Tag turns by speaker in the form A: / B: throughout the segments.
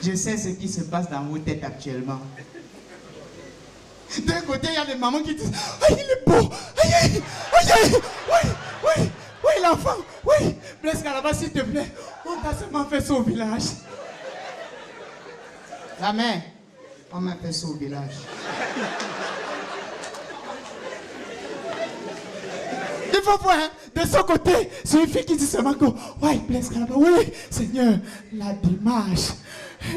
A: Je sais ce qui se passe dans vos têtes actuellement. D'un côté, il y a des mamans qui disent « Ah, il est beau! Aïe, aïe, aïe, aïe! Oui, oui, oui, l'enfant! Oui! Blaise Calaba, s'il te plaît, on t'a seulement fait ça au village. » La mère, on m'a fait ça au village. Il faut voir, hein, de son côté, c'est une fille qui dit seulement que « Ouais, Blaise Calaba, oui, Seigneur, la démarche,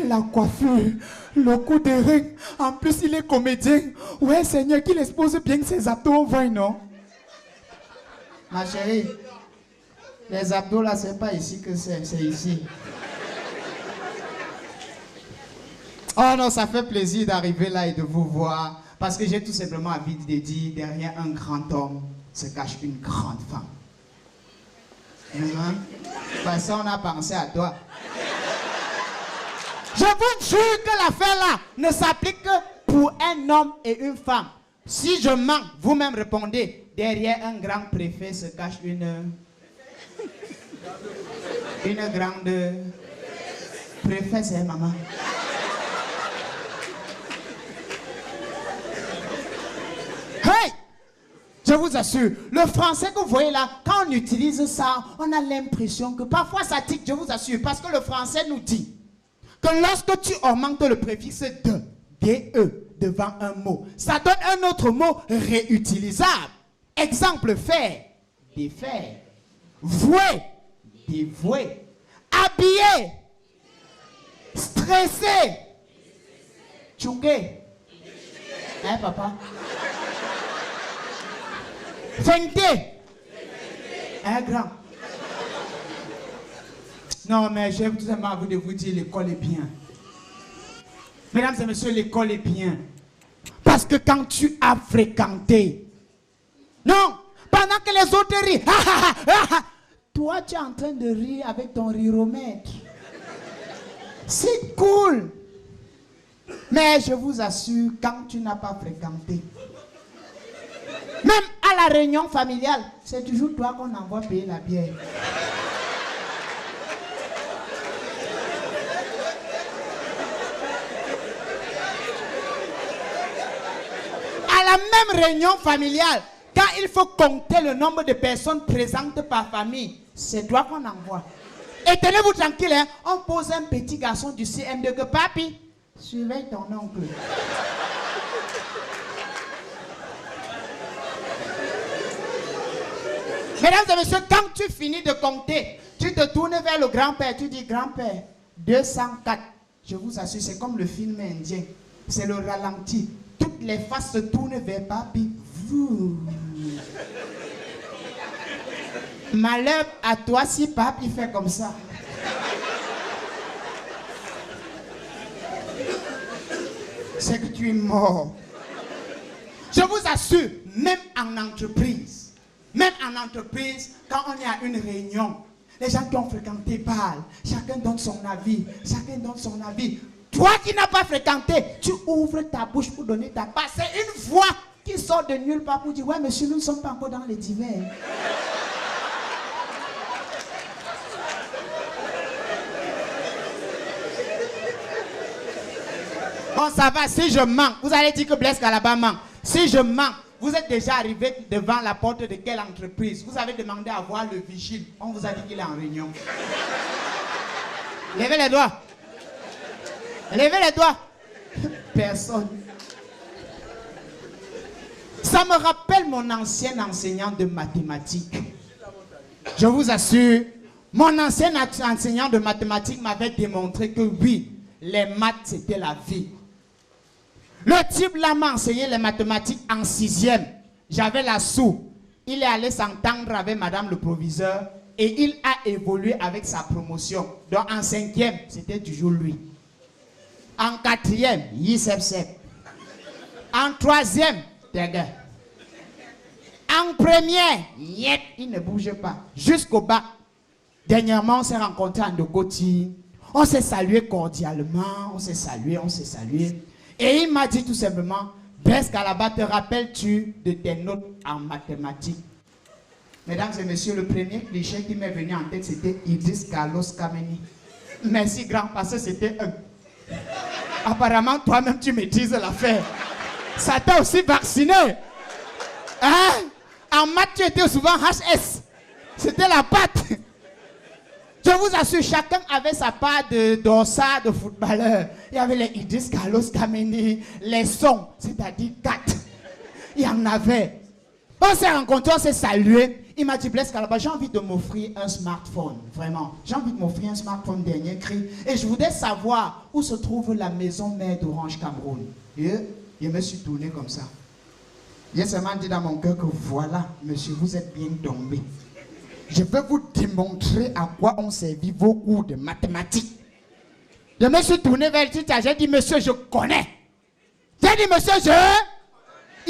A: la coiffure, le coup de ring, en plus il est comédien. Ouais, Seigneur, qu'il expose bien ses abdos au vin, non? » Ma chérie, les abdos là, c'est pas ici que c'est ici. Oh non, ça fait plaisir d'arriver là et de vous voir, parce que j'ai tout simplement envie de dire, derrière un grand homme se cache une grande femme. Parce qu'on a pensé à toi. Je vous jure que l'affaire là ne s'applique que pour un homme et une femme. Si je mens, vous-même répondez, derrière un grand préfet se cache une grande préfet, c'est maman. Hey! Je vous assure, le français que vous voyez là, quand on utilise ça, on a l'impression que parfois ça tique, je vous assure, parce que le français nous dit que lorsque tu augmentes le préfixe de, de, devant un mot, ça donne un autre mot réutilisable. Exemple, faire, défaire, vouer, dévouer, habiller, stresser, tchouquer. Hein, papa? Feinter. Un grand. Non, mais j'ai tout simplement envie de vous dire, l'école est bien. Mesdames et messieurs, l'école est bien. Parce que quand tu as fréquenté, non, pendant que les autres rient, toi tu es en train de rire avec ton riromètre. C'est cool. Mais je vous assure, quand tu n'as pas fréquenté, même à la réunion familiale, c'est toujours toi qu'on envoie payer la bière. À la même réunion familiale, quand il faut compter le nombre de personnes présentes par famille, c'est toi qu'on envoie. Et tenez-vous tranquille, hein, on pose un petit garçon du CM2 que papi, surveille ton oncle. Mesdames et messieurs, quand tu finis de compter, tu te tournes vers le grand-père, tu dis grand-père, 204. Je vous assure, c'est comme le film indien. C'est le ralenti. Toutes les faces se tournent vers papi. Malheur à toi si papi fait comme ça. C'est que tu es mort. Je vous assure, même en entreprise, quand on est à une réunion, les gens qui ont fréquenté parlent, chacun donne son avis, Toi qui n'as pas fréquenté, tu ouvres ta bouche pour donner ta part. C'est une voix qui sort de nulle part pour dire, ouais monsieur, nous ne sommes pas encore dans les divers. Bon, ça va, si je mens, vous allez dire que Blaise Calaba ment. Si je mens, vous êtes déjà arrivé devant la porte de quelle entreprise? Vous avez demandé à voir le vigile. On vous a dit qu'il est en réunion. Levez les doigts. Levez les doigts. Personne. Ça me rappelle mon ancien enseignant de mathématiques. Je vous assure, mon ancien enseignant de mathématiques m'avait démontré que oui, les maths c'était la vie. Le type là m'a enseigné les mathématiques en 6e. J'avais la sous. Il est allé s'entendre avec madame le proviseur et il a évolué avec sa promotion. Donc en 5e, c'était toujours lui. En 4e, Yisep. En 3e, Tega. En première, yep, il ne bouge pas. Jusqu'au bas. Dernièrement, on s'est rencontrés en Dokoti. On s'est salué cordialement. On s'est salué. Et il m'a dit tout simplement, Blaise Calaba, te rappelles-tu de tes notes en mathématiques? Mesdames et messieurs, le premier cliché qui m'est venu en tête, c'était Idriss Carlos Kameni. Merci grand, parce que c'était un. Apparemment, toi-même, tu maîtrises l'affaire. Ça t'a aussi vacciné. Hein? En maths, tu étais souvent HS. C'était la patte. Je vous assure, chacun avait sa part de dossard, de footballeur. Il y avait les Idriss Carlos Kameni, les sons, c'est-à-dire 4. Il y en avait. On s'est rencontrés, on s'est salués. Il m'a dit, Blaise Kalaba, j'ai envie de m'offrir un smartphone. Vraiment. J'ai envie de m'offrir un smartphone dernier cri. Et je voudrais savoir où se trouve la maison mère d'Orange Cameroun. Et je me suis tourné comme ça. J'ai seulement dit dans mon cœur que voilà, monsieur, vous êtes bien tombé. Je vais vous démontrer à quoi ont servi vos cours de mathématiques. Je me suis tourné vers le titre, j'ai dit, monsieur, je connais. J'ai dit, monsieur, je...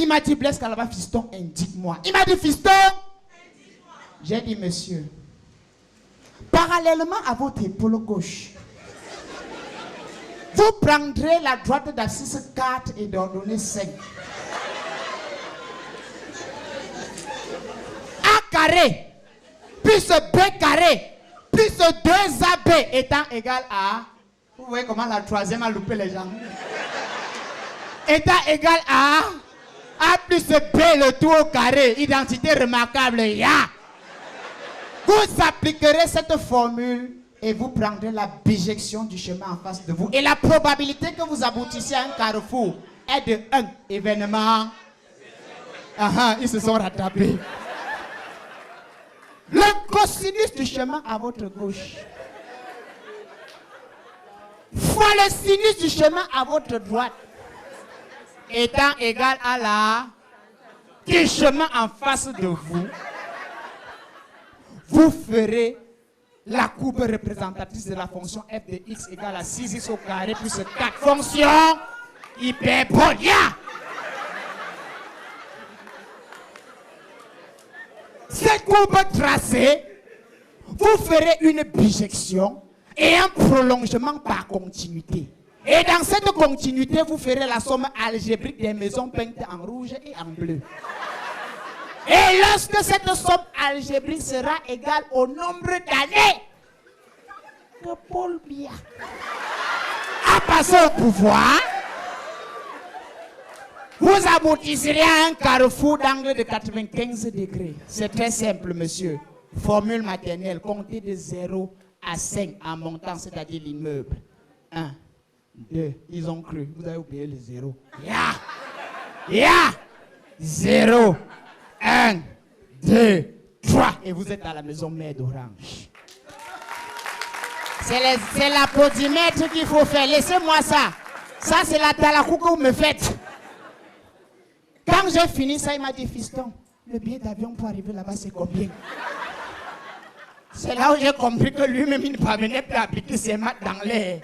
A: Il m'a dit, Blaise Kalaba, fiston, indique-moi. Il m'a dit, fiston, indique-moi. J'ai dit, monsieur, parallèlement à votre épaule gauche, vous prendrez la droite d'abscisse 4 et d'ordonnée 5. A carré, plus B carré, plus 2AB étant égal à... Vous voyez comment la troisième a loupé les gens. Étant égal à... A plus B le tout au carré, identité remarquable, ya. Vous appliquerez cette formule et vous prendrez la bijection du chemin en face de vous. Et la probabilité que vous aboutissiez à un carrefour est de 1 événement. Ils se sont rattrapés. Le cosinus du chemin à votre gauche fois le sinus du chemin à votre droite étant égal à la du chemin en face de vous, vous ferez la courbe représentatrice de la fonction f de x égale à 6x au carré plus 4 fonctions hyperboliques. Cette courbe tracée, vous ferez une bijection et un prolongement par continuité. Et dans cette continuité, vous ferez la somme algébrique des maisons peintes en rouge et en bleu. Et lorsque cette somme algébrique sera égale au nombre d'années que Paul Biya a passé au pouvoir, vous aboutirez à un carrefour d'angle de 95 degrés. C'est très simple, monsieur. Formule maternelle, comptez de 0 à 5 en montant, c'est-à-dire l'immeuble. 1, 2, ils ont cru. Vous avez oublié le 0. Ya 0, 1, 2, 3. Et vous êtes à la maison mère d'Orange. C'est l'applaudimètre qu'il faut faire. Laissez-moi ça. Ça, c'est la talakou que vous me faites. Quand j'ai fini ça, il m'a dit, fiston, le billet d'avion pour arriver là-bas, c'est combien? C'est là où j'ai compris que lui-même, il ne parvenait plus à appliquer ses maths dans l'air.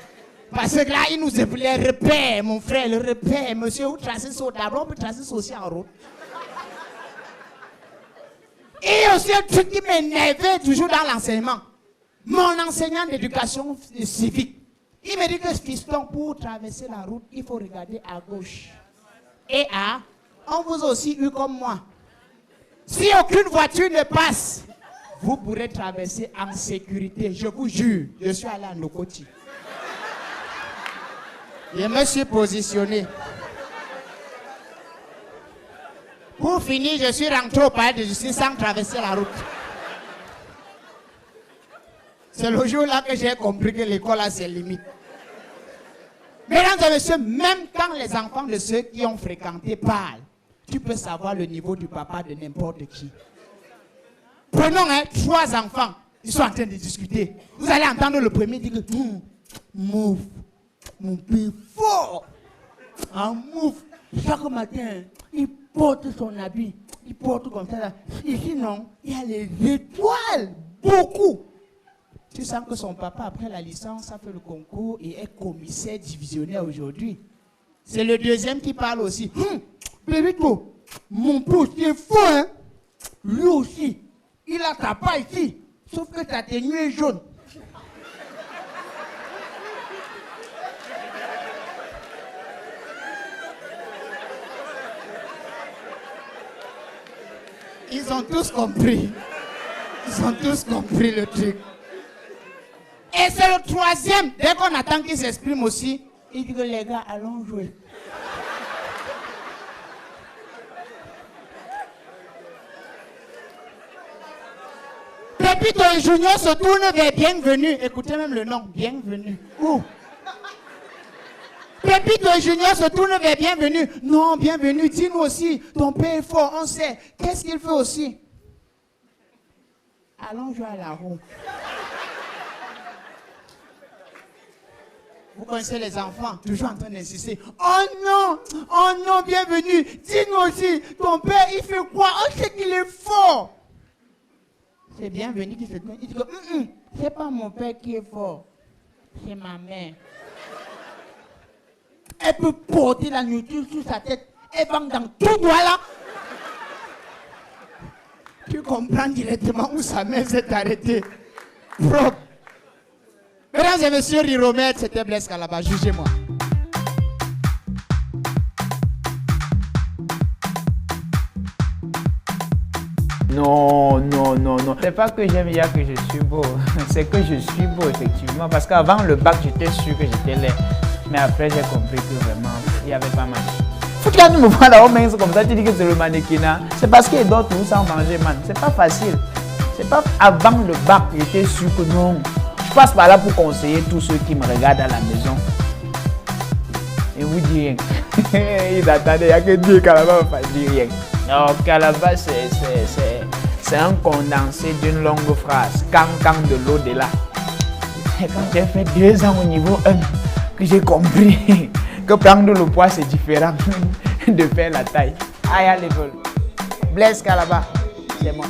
A: Parce que là, il nous appelait repère, mon frère, le repère. Monsieur, vous tracez ça au tableau, on peut tracer ça aussi en route. Et aussi un truc qui m'énervait toujours dans l'enseignement. Mon enseignant d'éducation civique, il me dit que fiston, pour traverser la route, il faut regarder à gauche. Et à... On vous a aussi eu comme moi. Si aucune voiture ne passe, vous pourrez traverser en sécurité. Je vous jure, je suis allé à Nokoti. Je me suis positionné. Pour finir, je suis rentré au palais de justice sans traverser la route. C'est le jour-là que j'ai compris que l'école a ses limites. Mesdames et messieurs, même quand les enfants de ceux qui ont fréquenté parlent, tu peux savoir le niveau du papa de n'importe qui. Prenons 3 enfants, ils sont en train de discuter. Vous allez entendre le premier dire que mon père fort, en mouf. Chaque matin, il porte son habit, il porte comme ça. Ici non, il y a les étoiles, beaucoup. Tu sens que son papa, après la licence, a fait le concours et est commissaire divisionnaire aujourd'hui. C'est le deuxième qui parle aussi. Bébito, mon pouce, c'est fou, hein? Lui aussi, il a ta pas ici, sauf que ta tenue est jaune. Ils ont tous compris. Ils ont tous compris le truc. Et c'est le troisième, dès qu'on attend qu'il s'exprime aussi, Il dit que les gars, allons jouer. Pépito et Junior se tournent vers Bienvenue. Écoutez même le nom, Bienvenue. Où? Pépito et Junior se tournent vers Bienvenue. Non, Bienvenue, dis-nous aussi. Ton père est fort, on sait. Qu'est-ce qu'il fait aussi? Allons jouer à la roue. Vous connaissez les enfants, toujours en train d'insister. Oh non, Bienvenue. Dis-nous aussi, ton père, il fait quoi? On sait qu'il est fort. C'est Bienvenue qui se tourne. Il dit que, c'est pas mon père qui est fort. C'est ma mère. Elle peut porter la nourriture sur sa tête. Elle va dans tout droit là. Tu comprends directement où sa mère s'est arrêtée. Propre. Mesdames et messieurs, Riromètre, c'était Blaise Calaba. Jugez-moi.
B: Non. C'est pas que j'aime dire que je suis beau. C'est que je suis beau, effectivement. Parce qu'avant le bac, j'étais sûr que j'étais laid. Mais après, j'ai compris que vraiment, il n'y avait pas mal. Faut que tu me vois là-haut, mince comme ça, tu dis que c'est le mannequinat. C'est parce qu'il y a d'autres où ça en manger, man. C'est pas facile. C'est pas avant le bac, j'étais sûr que non. Je passe par là pour conseiller tous ceux qui me regardent à la maison. Et vous dites rien. Ils attendaient, il n'y a que Dieu Calaba ne va pas dire rien. Non, Calaba, c'est un condensé d'une longue phrase. Quand de l'au-delà. C'est quand j'ai fait 2 ans au niveau 1 que j'ai compris que prendre le poids c'est différent de faire la taille. Higher level. Blaise Calaba, c'est moi.